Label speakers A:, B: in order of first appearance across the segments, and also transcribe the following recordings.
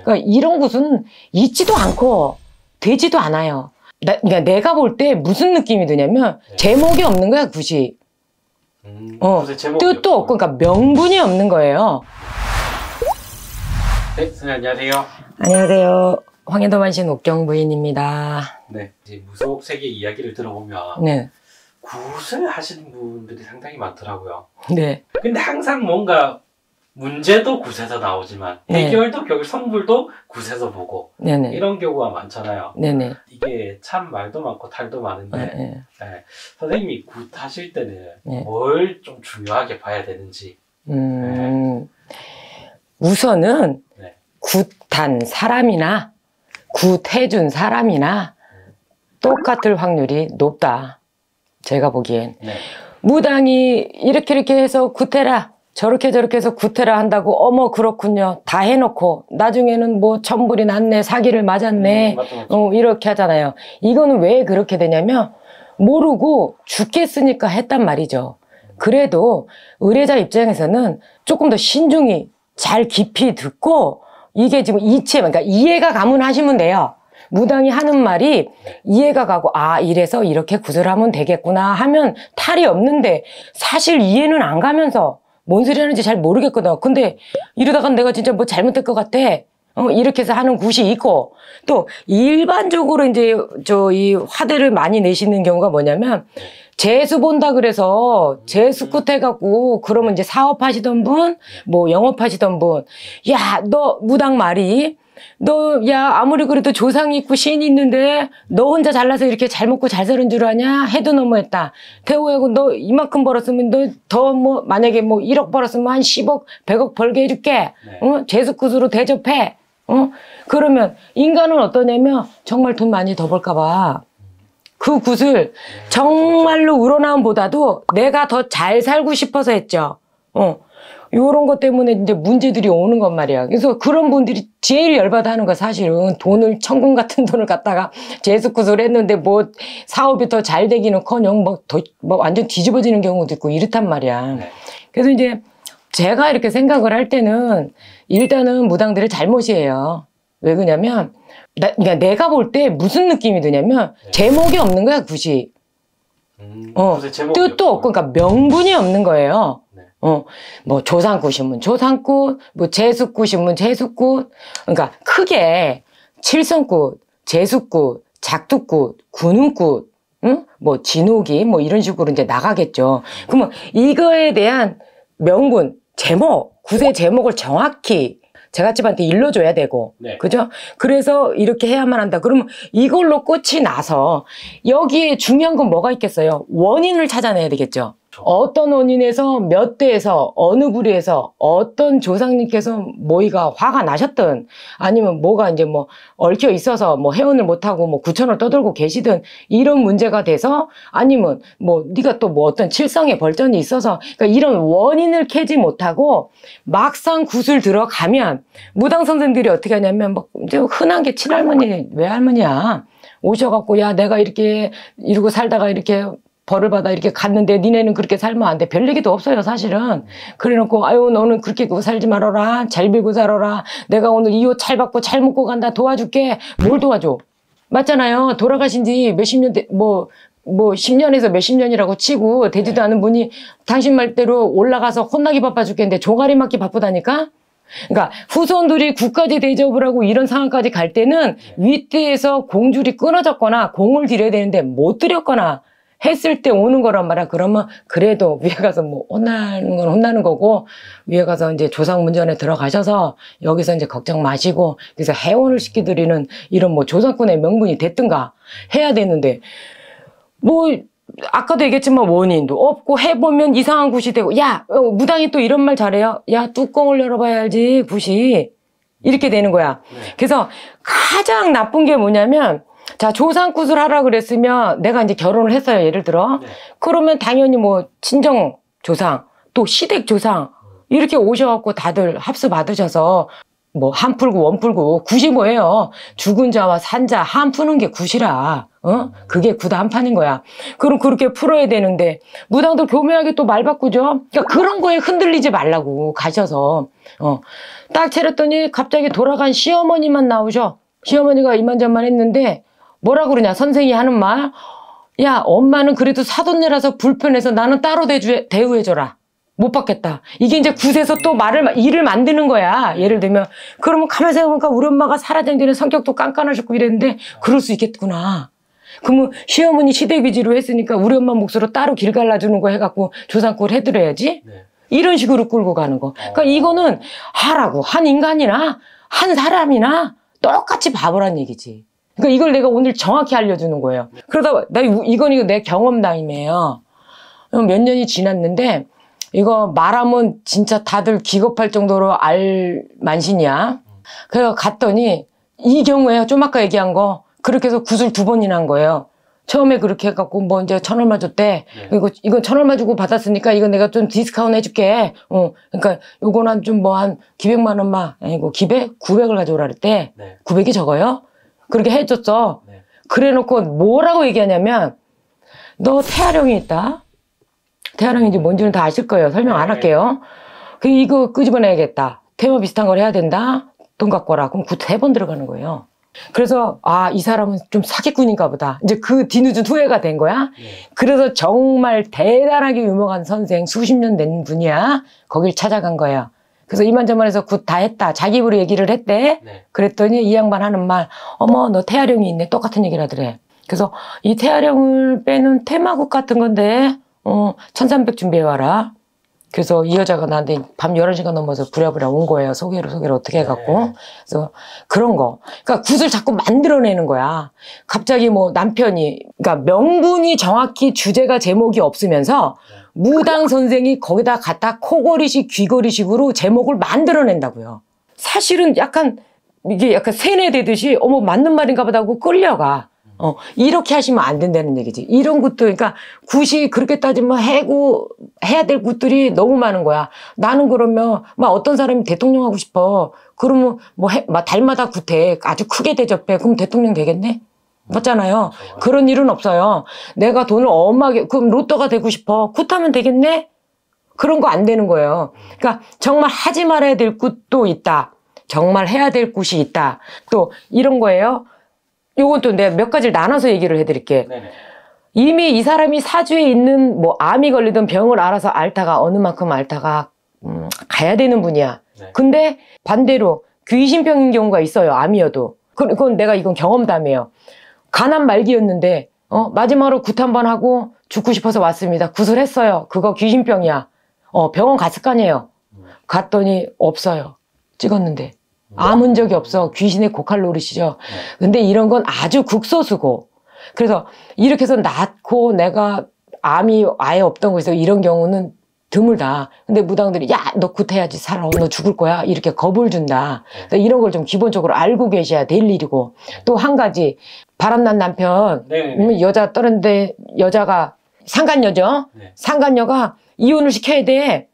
A: 그러니까 이런 곳은 있지도 않고 되지도 않아요. 그러니까 내가 볼 때 무슨 느낌이 드냐면 제목이 없는 거야, 굿이. 뜻도 없고, 그러니까 명분이 없는 거예요.
B: 네, 선생님 안녕하세요.
A: 안녕하세요. 황해도만신 옥경 부인입니다.
B: 네, 이제 무속 세계 이야기를 들어보면
A: 네.
B: 굿을 하시는 분들이 상당히 많더라고요.
A: 네.
B: 근데 항상 뭔가 문제도 굿에서 나오지만 해결도 결국 성불도 굿에서 보고
A: 네네.
B: 이런 경우가 많잖아요.
A: 네네.
B: 이게 참 말도 많고 탈도 많은데
A: 네.
B: 네, 선생님이 굿 하실 때는
A: 네.
B: 뭘 좀 중요하게 봐야 되는지.
A: 우선은
B: 네.
A: 굿한 사람이나 굿해준 사람이나 똑같을 확률이 높다. 제가 보기엔.
B: 네.
A: 무당이 이렇게 해서 굿해라, 저렇게 해서 굿해라 한다고 어머 그렇군요 다 해놓고 나중에는 뭐 천불이 났네, 사기를 맞았네,
B: 맞죠.
A: 이렇게 하잖아요. 이거는 왜 그렇게 되냐면 모르고 죽겠으니까 했단 말이죠. 그래도 의뢰자 입장에서는 조금 더 신중히 잘 깊이 듣고, 이게 지금 그러니까 이해가 가면 하시면 돼요. 무당이 하는 말이 이해가 가고, 아, 이래서 이렇게 굿을 하면 되겠구나 하면 탈이 없는데, 사실 이해는 안 가면서 뭔 소리 하는지 잘 모르겠거든. 근데 이러다가 내가 진짜 뭐 잘못될 것 같아, 이렇게 해서 하는 굿이 있고, 또 일반적으로 이제 이 화대를 많이 내시는 경우가 뭐냐면, 재수 본다 그래서 재수 굿 해갖고, 그러면 이제 사업하시던 분, 뭐 영업하시던 분, 야, 너 무당 말이, 너, 야, 아무리 그래도 조상이 있고 신이 있는데 너 혼자 잘나서 이렇게 잘 먹고 잘 사는 줄 아냐? 해도 너무했다. 대우하고 너 이만큼 벌었으면 너 더 뭐 만약에 뭐 1억 벌었으면 한 10억, 100억 벌게 해줄게.
B: 네.
A: 재수굿으로 대접해. 그러면 인간은 어떠냐면 정말 돈 많이 더 벌까 봐. 그 굿을 정말로 우러나옴 보다도 내가 더 잘 살고 싶어서 했죠. 요런 것 때문에 이제 문제들이 오는 건 말이야. 그래서 그런 분들이 제일 열받아 하는 거, 사실은 돈을, 천금 같은 돈을 갖다가 재수굿을 했는데 뭐 사업이 더 잘 되기는 커녕 뭐 완전 뒤집어지는 경우도 있고 이렇단 말이야.
B: 네.
A: 그래서 이제 제가 이렇게 생각을 할 때는 일단은 무당들의 잘못이에요. 왜 그러냐면 그러니까 내가 볼 때 무슨 느낌이 드냐면 제목이 없는 거야, 굿이. 뜻도 없고, 그러니까 명분이 없는 거예요. 뭐 조상굿이면 조상굿, 뭐 재수굿이면 재수굿. 그러니까 크게 칠성굿, 재수굿, 작두굿, 군운굿, 뭐 진옥이 뭐 이런 식으로 이제 나가겠죠. 그러면 이거에 대한 명분, 제목, 굿의 제목을 정확히 제갓집한테 일러줘야 되고,
B: 네.
A: 그죠? 그래서 이렇게 해야만 한다. 그러면 이걸로 끝이 나서 여기에 중요한 건 뭐가 있겠어요? 원인을 찾아내야 되겠죠. 어떤 원인에서 몇 대에서 어느 부리에서 어떤 조상님께서 모이가 화가 나셨든, 아니면 뭐가 이제 뭐 얽혀 있어서 뭐 해운을 못하고 뭐 구천을 떠들고 계시든 이런 문제가 돼서, 아니면 뭐 네가 또 뭐 어떤 칠성의 벌전이 있어서, 그러니까 이런 원인을 캐지 못하고 막상 굿을 들어가면 무당 선생들이 어떻게 하냐면 막 이제 흔한 게 친할머니, 외할머니야 오셔갖고, 야, 내가 이렇게 이러고 살다가 이렇게 벌을 받아 이렇게 갔는데 니네는 그렇게 살면 안 돼. 별 얘기도 없어요, 사실은. 그래놓고, 아유, 너는 그렇게 살지 말아라. 잘 빌고 살아라. 내가 오늘 이 옷 잘 받고 잘 먹고 간다. 도와줄게. 뭘 도와줘? 맞잖아요. 돌아가신 지 몇십 년, 뭐 10년에서 몇십 년이라고 치고 되지도 않은 분이 당신 말대로 올라가서 혼나기 바빠 죽겠는데 종아리 맞기 바쁘다니까? 그러니까 후손들이 국까지 대접을 하고 이런 상황까지 갈 때는 윗대에서 공줄이 끊어졌거나 공을 들여야 되는데 못 들였거나 했을 때 오는 거란 말이야. 그러면 그래도 위에 가서 뭐 혼나는 건 혼나는 거고, 위에 가서 이제 조상 문전에 들어가셔서 여기서 이제 걱정 마시고, 그래서 해원을 시켜드리는 이런 뭐 조상꾼의 명분이 됐든가 해야 되는데, 뭐 아까도 얘기했지만 원인도 없고 해보면 이상한 굿이 되고, 야, 무당이 또 이런 말 잘해요. 야, 뚜껑을 열어봐야 알지, 굿이. 이렇게 되는 거야. 그래서 가장 나쁜 게 뭐냐면, 자, 조상굿을 하라 그랬으면 내가 이제 결혼을 했어요, 예를 들어. 그러면 당연히 뭐 친정 조상, 또 시댁 조상 이렇게 오셔갖고 다들 합수 받으셔서 뭐 한 풀고 원 풀고 굿이 뭐예요? 죽은 자와 산 자 한 푸는 게 굿이라. 그게 굿 한 판인 거야. 그럼 그렇게 풀어야 되는데 무당도 교묘하게 또 말 바꾸죠. 그러니까 그런 거에 흔들리지 말라고 가셔서 딱 차렸더니 갑자기 돌아간 시어머니만 나오셔. 시어머니가 이만저만 했는데 뭐라 그러냐 선생이 하는 말. 야 엄마는 그래도 사돈네라서 불편해서 나는 따로 대우해줘라. 못 받겠다. 이게 이제 굿에서 또 일을 만드는 거야. 예를 들면 그러면 가만히 생각해보니까 우리 엄마가 살아생전에 성격도 깐깐하셨고 이랬는데 그럴 수 있겠구나. 그러면 시어머니 시댁위주로 했으니까 우리 엄마 몫으로 따로 길 갈라주는 거 해갖고 조상꿀 해드려야지. 네. 이런 식으로 끌고 가는 거. 그러니까 이거는 하라고 한 인간이나 한 사람이나 똑같이 바보란 얘기지. 그러니까 이걸 내가 오늘 정확히 알려주는 거예요. 그러다 이건 내 경험담이에요. 몇 년이 지났는데 이거 말하면 진짜 다들 기겁할 정도로 알 만신이야. 그래서 갔더니 이 경우에요. 좀 아까 얘기한 거 그렇게 해서 굿을 2번이나 한 거예요. 처음에 그렇게 해갖고 뭐 이제 1,000얼마 줬대. 그리고 이건 1,000얼마 주고 받았으니까 이건 내가 좀 디스카운트 해줄게. 그러니까 요거는 좀 뭐 한 기백만 원만 아니고 기백? 900을 가져오라 그랬대. 네. 900이 적어요? 그렇게 해줬어. 네. 그래놓고 뭐라고 얘기하냐면 너 태아령이 있다. 태아령인지 뭔지는 다 아실 거예요. 설명 안 할게요. 이거 끄집어내야겠다. 테마 비슷한 걸 해야 된다. 돈 갖고 와라. 그럼 굿 3번 들어가는 거예요. 그래서 이 사람은 좀 사기꾼인가 보다. 이제 그 뒤늦은 후회가 된 거야. 그래서 정말 대단하게 유명한 선생 수십 년 된 분이야. 거길 찾아간 거예요. 그래서 이만저만해서 굿 다 했다. 자기 입으로 얘기를 했대. 그랬더니 이 양반 하는 말 어머 너 태아령이 있네. 똑같은 얘기를 하더래. 그래서 이 태아령을 빼는 테마굿 같은 건데 1,300 준비해와라. 그래서 이 여자가 나한테 밤 11시가 넘어서 부랴부랴 온 거예요. 소개를 어떻게 해갖고. 그래서 그런 거. 그러니까 굿을 자꾸 만들어내는 거야. 갑자기 뭐 남편이, 그러니까 명분이 정확히 주제가 제목이 없으면서 무당 선생이 거기다 갖다 코골이식, 귀걸이식으로 제목을 만들어낸다고요. 사실은 이게 약간 세뇌되듯이 어머 맞는 말인가 보다 하고 끌려가. 이렇게 하시면 안 된다는 얘기지. 이런 것들, 그러니까 굿이 그렇게 따지면 해야 될 굿들이 너무 많은 거야. 나는 그러면, 어떤 사람이 대통령 하고 싶어. 그러면 달마다 굿해. 아주 크게 대접해. 그럼 대통령 되겠네? 맞잖아요. 그런 일은 없어요. 내가 돈을 엄하게, 그럼 로또가 되고 싶어. 굿하면 되겠네? 그런 거 안 되는 거예요. 그러니까 정말 하지 말아야 될 굿도 있다. 정말 해야 될 굿이 있다. 또 이런 거예요. 요건 또 내가 몇 가지를 나눠서 얘기를 해드릴게. 네네. 이미 이 사람이 사주에 있는 암이 걸리던 병을 알아서 앓다가 어느 만큼 앓다가 가야 되는 분이야. 네. 근데 반대로 귀신병인 경우가 있어요. 암이어도. 그건 이건 경험담이에요. 간암 말기였는데 마지막으로 굿 한 번 하고 죽고 싶어서 왔습니다. 굿을 했어요. 그거 귀신병이야. 병원 갔을 거 아니에요. 갔더니 없어요. 찍었는데. 아문 적이 없어. 귀신의 고칼 노릇이죠. 근데 이런 건 아주 극소수고. 그래서 이렇게 해서 낳고 내가 암이 아예 없던 곳에서 이런 경우는 드물다. 근데 무당들이 야, 너 굿해야지 살아. 너 죽을 거야. 이렇게 겁을 준다. 이런 걸 좀 기본적으로 알고 계셔야 될 일이고. 또 한 가지. 바람난 남편. 여자 떠는데 여자가 상간녀죠. 네. 상간녀가 이혼을 시켜야 돼.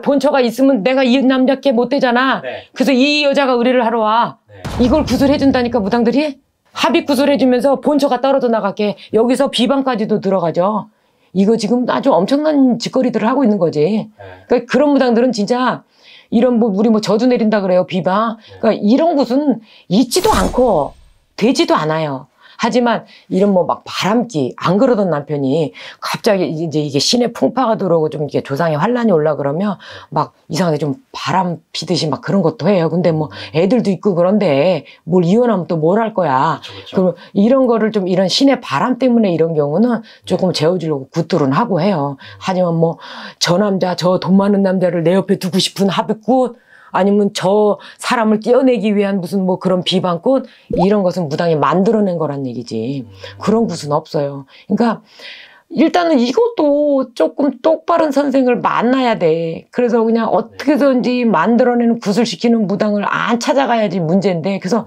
A: 본처가 있으면 내가 이 남자께 못 되잖아. 네. 그래서 이 여자가 의뢰를 하러 와. 네. 이걸 구슬해준다니까 무당들이. 합의 구슬해주면서 본처가 떨어져 나가게. 여기서 비방까지도 들어가죠. 이거 지금 아주 엄청난 짓거리들을 하고 있는 거지. 네. 그러니까 그런 무당들은 진짜 이런 우리 저주 내린다 그래요. 비방. 그러니까 이런 곳은 있지도 않고 되지도 않아요. 하지만 이런 바람기 안 그러던 남편이 갑자기 이제 이게 신의 풍파가 들어오고 좀 이게 조상의 환란이 올라 그러면 이상하게 좀 바람 피듯이 그런 것도 해요. 근데 애들도 있고 그런데 뭘 이혼하면 또 뭘 할 거야. 그렇죠. 그럼 이런 거를 좀 이런 신의 바람 때문에 이런 경우는 조금 재워주려고 굿들은 하고 해요. 하지만 저 남자 저 돈 많은 남자를 내 옆에 두고 싶은 합의굿 아니면 저 사람을 떼어내기 위한 무슨 그런 비방꽃 이런 것은 무당이 만들어낸 거란 얘기지. 그런 굿은 없어요. 그러니까 일단은 이것도 조금 똑바른 선생을 만나야 돼. 그래서 그냥 어떻게든지 만들어내는 굿을 시키는 무당을 안 찾아가야지 문제인데 그래서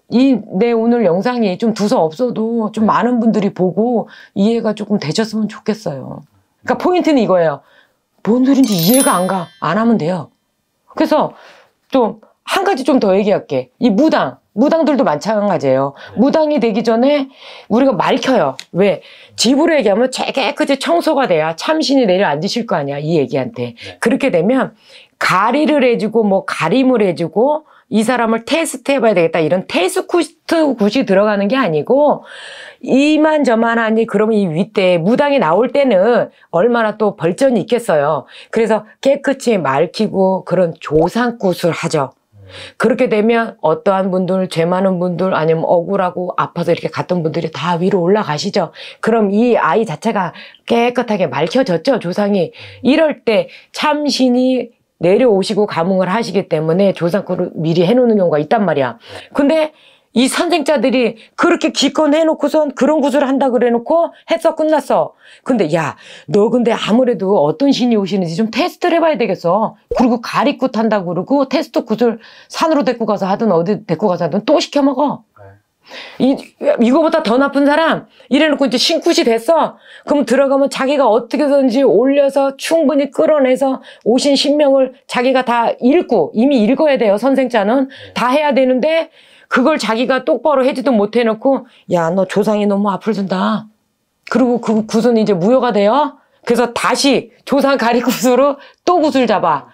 A: 내 오늘 영상이 좀 두서 없어도 좀 많은 분들이 보고 이해가 조금 되셨으면 좋겠어요. 그러니까 포인트는 이거예요. 뭔 소린지 이해가 안 가. 안 하면 돼요. 그래서 좀 한 가지 좀 더 얘기할게. 이 무당들도 마찬가지예요.
B: 네.
A: 무당이 되기 전에 우리가 맑혀요. 왜? 집으로 얘기하면 깨끗이 청소가 돼야 참신이 내려앉으실 거 아니야, 이 얘기한테.
B: 네.
A: 그렇게 되면 가리를 해주고 뭐 가림을 해주고 이 사람을 테스트 해봐야 되겠다, 이런 테스트 굿이 들어가는 게 아니고, 이만저만 하니 그러면 이 윗대 무당이 나올 때는 얼마나 또 벌전이 있겠어요. 그래서 깨끗이 맑히고 그런 조상굿을 하죠. 그렇게 되면 어떠한 분들, 죄 많은 분들, 아니면 억울하고 아파서 이렇게 갔던 분들이 다 위로 올라가시죠. 그럼 이 아이 자체가 깨끗하게 맑혀졌죠, 조상이. 이럴 때 참신이 내려오시고 감흥을 하시기 때문에 조상굿을 미리 해놓는 경우가 있단 말이야. 근데 이 선생자들이 그렇게 기껏 해놓고선 그런 굿을 한다 그래놓고 했어, 끝났어. 근데 야, 너 근데 아무래도 어떤 신이 오시는지 좀 테스트를 해봐야 되겠어. 그리고 가리굿 한다고 그러고 테스트 굿을 산으로 데리고 가서 하든 어디 데리고 가서 하든 또 시켜 먹어. 이거보다 더 나쁜 사람 이래놓고 이제 신굿이 됐어. 그럼 들어가면 자기가 어떻게든지 올려서 충분히 끌어내서 오신 신명을 자기가 다 읽고, 이미 읽어야 돼요, 선생자는. 다 해야 되는데 그걸 자기가 똑바로 해지도 못해놓고, 야, 너 조상이 너무 앞을 준다. 그리고 그 굿은 이제 무효가 돼요. 그래서 다시 조상 가리굿으로 또 굿을 잡아.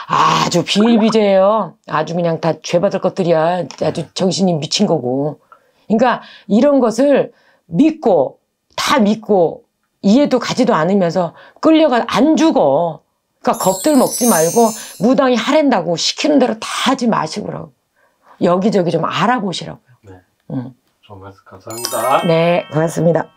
A: 아주 비일비재해요. 아주 그냥 다 죄받을 것들이야. 아주 정신이 미친 거고. 그러니까 이런 것을 믿고, 다 믿고, 이해도 가지도 않으면서 끌려가 안 죽어. 그러니까 겁들 먹지 말고 무당이 하랜다고 시키는 대로 다 하지 마시고라고. 여기저기 좀 알아보시라고요.
B: 네. 좋은 말씀 감사합니다.
A: 네, 고맙습니다.